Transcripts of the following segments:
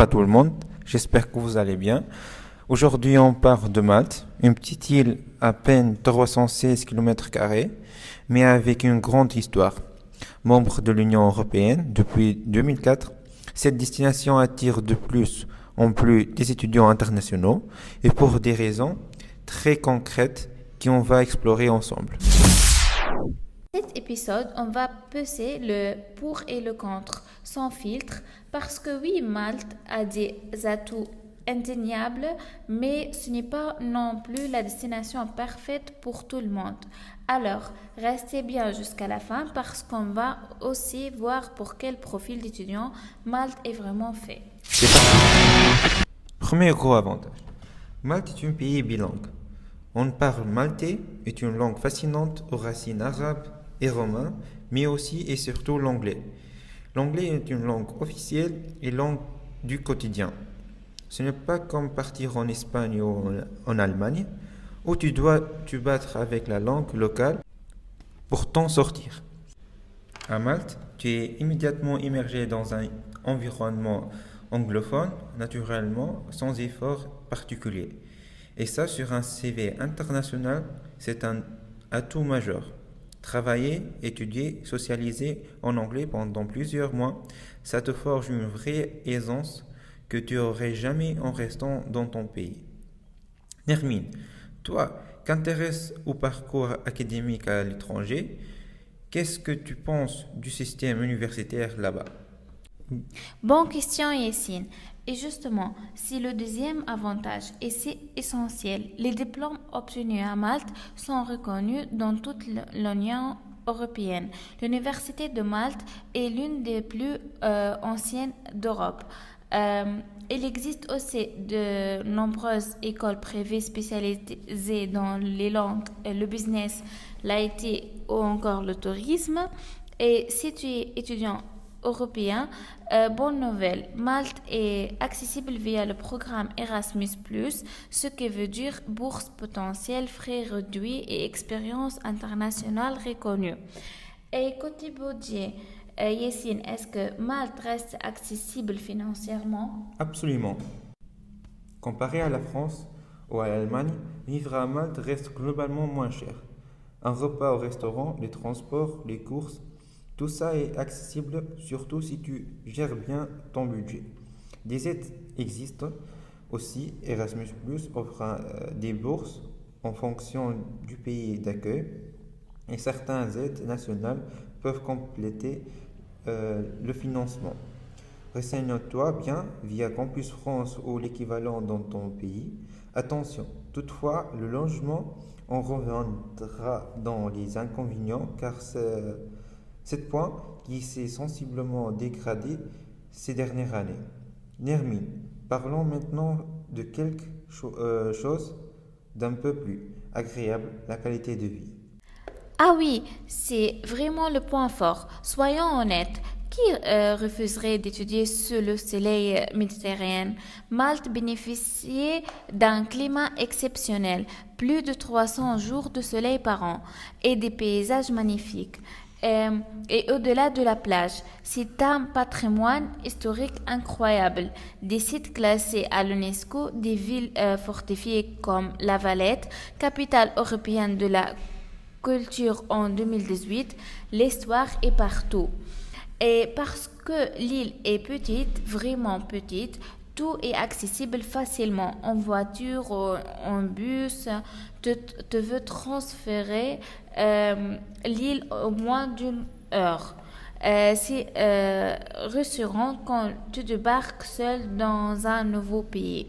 à tout le monde, j'espère que vous allez bien. Aujourd'hui, on part de Malte, une petite île à peine 316 km², mais avec une grande histoire. Membre de l'Union européenne depuis 2004, cette destination attire de plus en plus des étudiants internationaux et pour des raisons très concrètes qu'on va explorer ensemble. Cet épisode, on va peser le pour et le contre, sans filtre, parce que oui, Malte a des atouts indéniables, mais ce n'est pas non plus la destination parfaite pour tout le monde. Alors, restez bien jusqu'à la fin parce qu'on va aussi voir pour quel profil d'étudiant Malte est vraiment fait. C'est parti. Premier gros avantage. Malte est un pays bilingue. On parle maltais, est une langue fascinante aux racines arabes et romaines, mais aussi et surtout l'anglais. L'anglais est une langue officielle et langue du quotidien. Ce n'est pas comme partir en Espagne ou en Allemagne, où tu dois te battre avec la langue locale pour t'en sortir. À Malte, tu es immédiatement immergé dans un environnement anglophone, naturellement, sans effort particulier. Et ça, sur un CV international, c'est un atout majeur. Travailler, étudier, socialiser en anglais pendant plusieurs mois, ça te forge une vraie aisance que tu n'aurais jamais en restant dans ton pays. Nermine, toi, qu'intéresse au parcours académique à l'étranger, qu'est-ce que tu penses du système universitaire là-bas? Bonne question, Yessine. Et justement, si le deuxième avantage est si essentiel, les diplômes obtenus à Malte sont reconnus dans toute l'Union européenne. L'Université de Malte est l'une des plus anciennes d'Europe. Il existe aussi de nombreuses écoles privées spécialisées dans les langues, le business, l'IT ou encore le tourisme. Et si tu es étudiant européen, bonne nouvelle, Malte est accessible via le programme Erasmus+, ce qui veut dire bourse potentielle, frais réduits et expérience internationale reconnue. Et côté budget, Yessine, est-ce que Malte reste accessible financièrement? Absolument. Comparé à la France ou à l'Allemagne, vivre à Malte reste globalement moins cher. Un repas au restaurant, les transports, les courses, tout ça est accessible surtout si tu gères bien ton budget. Des aides existent aussi. Erasmus Plus offre des bourses en fonction du pays d'accueil et certaines aides nationales peuvent compléter le financement. Renseigne-toi bien via Campus France ou l'équivalent dans ton pays. Attention, toutefois, le logement en reviendra dans les inconvénients car c'est point qui s'est sensiblement dégradé ces dernières années. Nermine, parlons maintenant de quelque chose d'un peu plus agréable, la qualité de vie. Ah oui, c'est vraiment le point fort. Soyons honnêtes. Qui refuserait d'étudier sous le soleil méditerranéen? Malte bénéficiait d'un climat exceptionnel, plus de 300 jours de soleil par an et des paysages magnifiques. Et au-delà de la plage, c'est un patrimoine historique incroyable. Des sites classés à l'UNESCO, des villes fortifiées comme La Valette, capitale européenne de la culture en 2018, l'histoire est partout. Et parce que l'île est petite, vraiment petite, tout est accessible facilement en voiture ou en bus. Tu veux transférer l'île au moins d'une heure. C'est rassurant quand tu débarques seul dans un nouveau pays.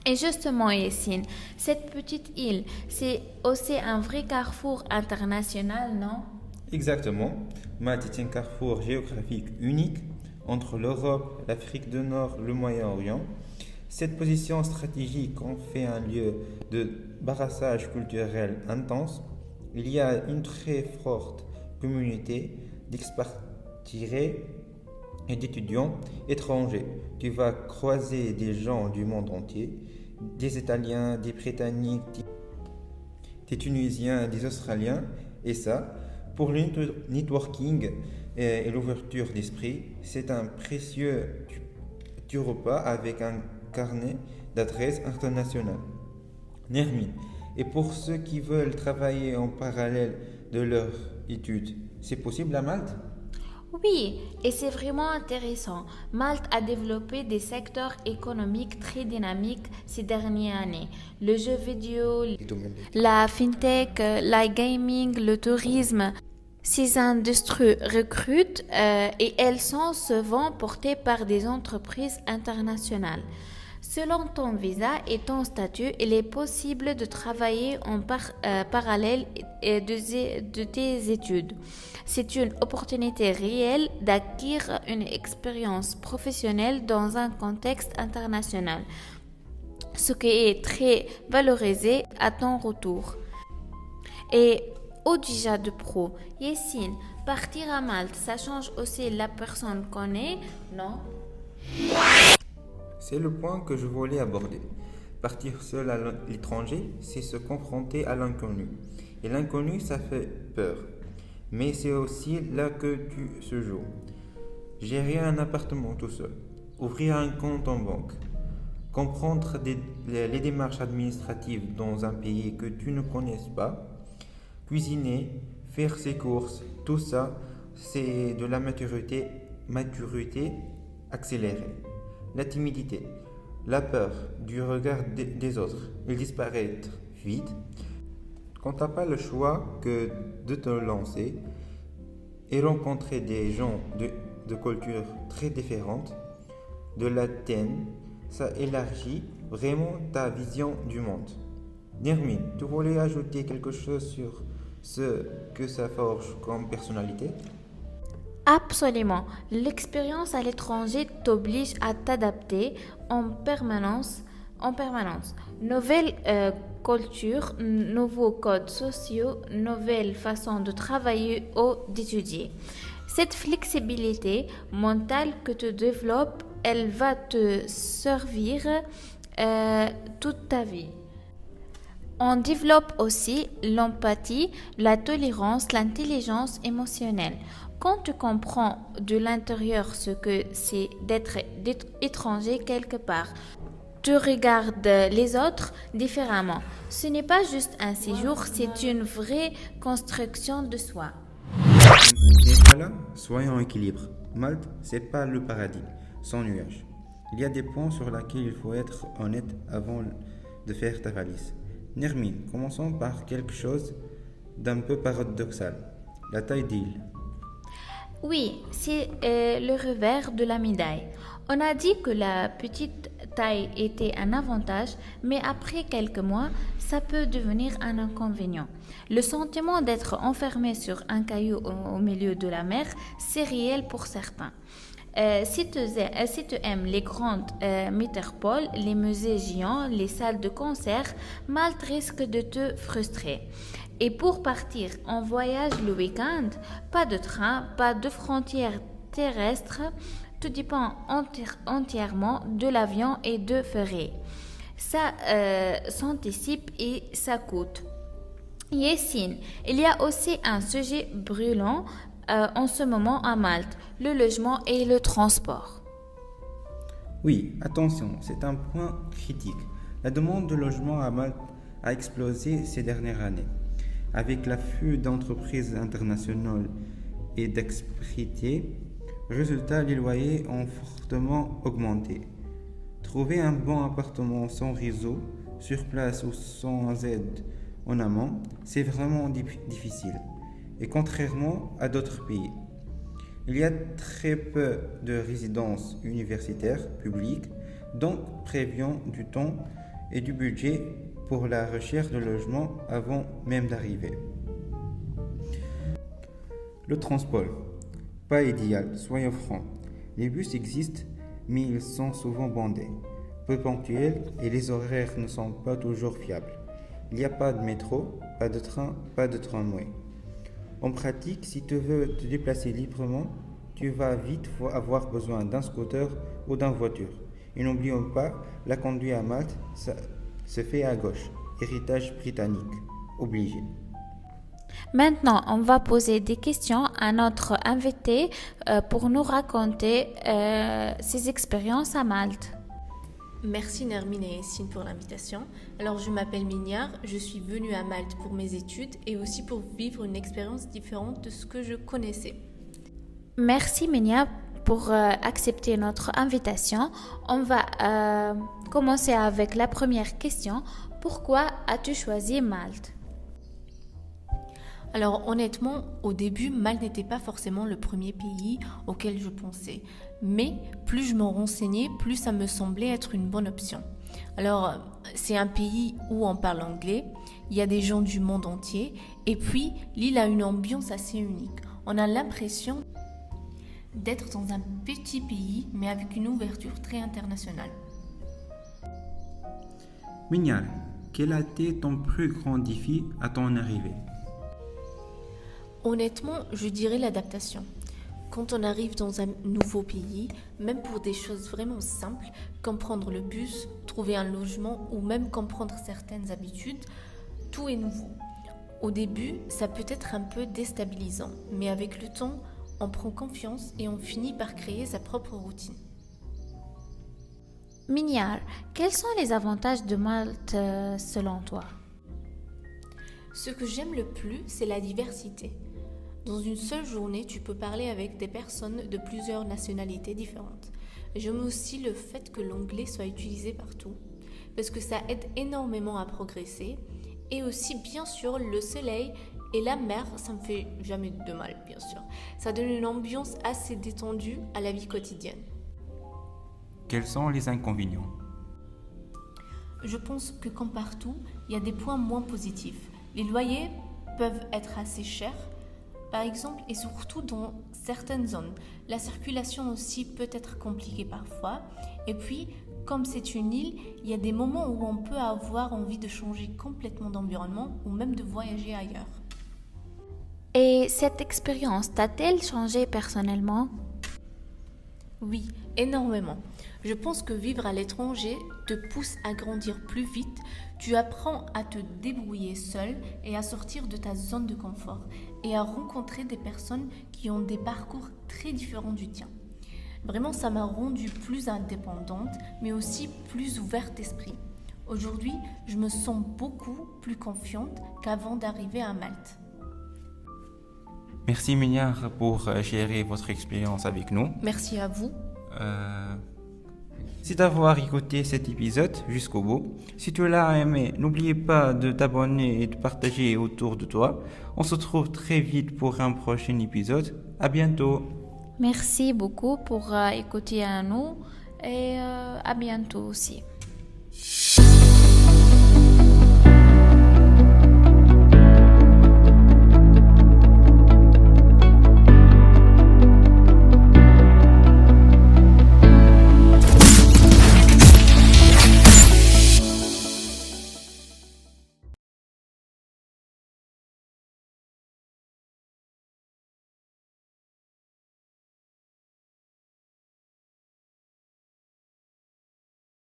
Et justement, Yessine, cette petite île, c'est aussi un vrai carrefour international, non? Exactement. Malte est un carrefour géographique unique entre l'Europe, l'Afrique du Nord, le Moyen-Orient. Cette position stratégique en fait un lieu de brassage culturel intense. Il y a une très forte communauté d'expatriés et d'étudiants étrangers. Tu vas croiser des gens du monde entier, des Italiens, des Britanniques, des Tunisiens, des Australiens, et ça, pour le networking et l'ouverture d'esprit, c'est un précieux tu repars avec un carnet d'adresses internationales. Nermine. Et pour ceux qui veulent travailler en parallèle de leur étude, c'est possible à Malte? Oui, et c'est vraiment intéressant. Malte a développé des secteurs économiques très dynamiques ces dernières années. Le jeu vidéo, la fintech, l'iGaming, le tourisme. Ces industries recrutent et elles sont souvent portées par des entreprises internationales. Selon ton visa et ton statut, il est possible de travailler en parallèle de tes études. C'est une opportunité réelle d'acquérir une expérience professionnelle dans un contexte international, ce qui est très valorisé à ton retour. Et au-delà de pro, Yessine, partir à Malte, ça change aussi la personne qu'on est, non? C'est le point que je voulais aborder. Partir seul à l'étranger, c'est se confronter à l'inconnu. Et l'inconnu, ça fait peur. Mais c'est aussi là que tu se joues. Gérer un appartement tout seul, ouvrir un compte en banque, comprendre les démarches administratives dans un pays que tu ne connais pas, cuisiner, faire ses courses, tout ça, c'est de la maturité accélérée. La timidité, la peur du regard des autres, ils disparaissent vite. Quand tu n'as pas le choix que de te lancer et rencontrer des gens de cultures très différentes, de l'Athènes, ça élargit vraiment ta vision du monde. Nermine, tu voulais ajouter quelque chose sur ce que ça forge comme personnalité? Absolument. L'expérience à l'étranger t'oblige à t'adapter en permanence. Nouvelles cultures, nouveaux codes sociaux, nouvelles façons de travailler ou d'étudier. Cette flexibilité mentale que tu développes, elle va te servir toute ta vie. On développe aussi l'empathie, la tolérance, l'intelligence émotionnelle. Quand tu comprends de l'intérieur ce que c'est d'être étranger quelque part, tu regardes les autres différemment. Ce n'est pas juste un séjour, c'est une vraie construction de soi. Mais voilà, soyons en équilibre. Malte, c'est pas le paradis, sans nuages. Il y a des points sur lesquels il faut être honnête avant de faire ta valise. Nermine, commençons par quelque chose d'un peu paradoxal. La taille d'île. Oui, c'est le revers de la médaille. On a dit que la petite taille était un avantage, mais après quelques mois, ça peut devenir un inconvénient. Le sentiment d'être enfermé sur un caillou au milieu de la mer, c'est réel pour certains. Si tu aimes les grandes métropoles, les musées géants, les salles de concert, Malte risque de te frustrer. Et pour partir en voyage le week-end, pas de train, pas de frontières terrestres, tout dépend entièrement de l'avion et de ferry. Ça s'anticipe et ça coûte. Yessine, il y a aussi un sujet brûlant en ce moment à Malte, le logement et le transport. Oui, attention, c'est un point critique. La demande de logement à Malte a explosé ces dernières années. Avec l'afflux d'entreprises internationales et d'expatriés, résultat, les loyers ont fortement augmenté. Trouver un bon appartement sans réseau, sur place ou sans aide en amont, c'est vraiment difficile. Et contrairement à d'autres pays, il y a très peu de résidences universitaires publiques, donc prévoyons du temps et du budget pour la recherche de logement avant même d'arriver. Le transport, pas idéal, soyons francs. Les bus existent, mais ils sont souvent bondés, peu ponctuels et les horaires ne sont pas toujours fiables. Il n'y a pas de métro, pas de train, pas de tramway. En pratique, si tu veux te déplacer librement, tu vas vite avoir besoin d'un scooter ou d'une voiture. Et n'oublions pas, la conduite à Malte, ça se fait à gauche. Héritage britannique. Obligé. Maintenant, on va poser des questions à notre invité pour nous raconter ses expériences à Malte. Merci Nermine et Essine pour l'invitation. Alors je m'appelle Mignard, je suis venue à Malte pour mes études et aussi pour vivre une expérience différente de ce que je connaissais. Merci Minia pour accepter notre invitation. On va commencer avec la première question. Pourquoi as-tu choisi Malte? Alors honnêtement, au début, Malte n'était pas forcément le premier pays auquel je pensais. Mais plus je m'en renseignais, plus ça me semblait être une bonne option. Alors c'est un pays où on parle anglais, il y a des gens du monde entier, et puis l'île a une ambiance assez unique. On a l'impression d'être dans un petit pays, mais avec une ouverture très internationale. Mignard, quel a été ton plus grand défi à ton arrivée? Honnêtement, je dirais l'adaptation. Quand on arrive dans un nouveau pays, même pour des choses vraiment simples, comme prendre le bus, trouver un logement ou même comprendre certaines habitudes, tout est nouveau. Au début, ça peut être un peu déstabilisant, mais avec le temps, on prend confiance et on finit par créer sa propre routine. Mignard, quels sont les avantages de Malte selon toi? Ce que j'aime le plus, c'est la diversité. Dans une seule journée, tu peux parler avec des personnes de plusieurs nationalités différentes. J'aime aussi le fait que l'anglais soit utilisé partout, parce que ça aide énormément à progresser. Et aussi, bien sûr, le soleil et la mer, ça me fait jamais de mal, bien sûr. Ça donne une ambiance assez détendue à la vie quotidienne. Quels sont les inconvénients? Je pense que comme partout, il y a des points moins positifs. Les loyers peuvent être assez chers, par exemple, et surtout dans certaines zones. La circulation aussi peut être compliquée parfois. Et puis, comme c'est une île, il y a des moments où on peut avoir envie de changer complètement d'environnement ou même de voyager ailleurs. Et cette expérience t'a-t-elle changé personnellement? Oui, énormément. Je pense que vivre à l'étranger te pousse à grandir plus vite. Tu apprends à te débrouiller seul et à sortir de ta zone de confort et à rencontrer des personnes qui ont des parcours très différents du tien. Vraiment, ça m'a rendue plus indépendante, mais aussi plus ouverte d'esprit. Aujourd'hui, je me sens beaucoup plus confiante qu'avant d'arriver à Malte. Merci Mignard pour gérer votre expérience avec nous. Merci à vous. Merci d'avoir écouté cet épisode jusqu'au bout. Si tu l'as aimé, n'oublie pas de t'abonner et de partager autour de toi. On se retrouve très vite pour un prochain épisode. À bientôt. Merci beaucoup pour écouter à nous et à bientôt aussi.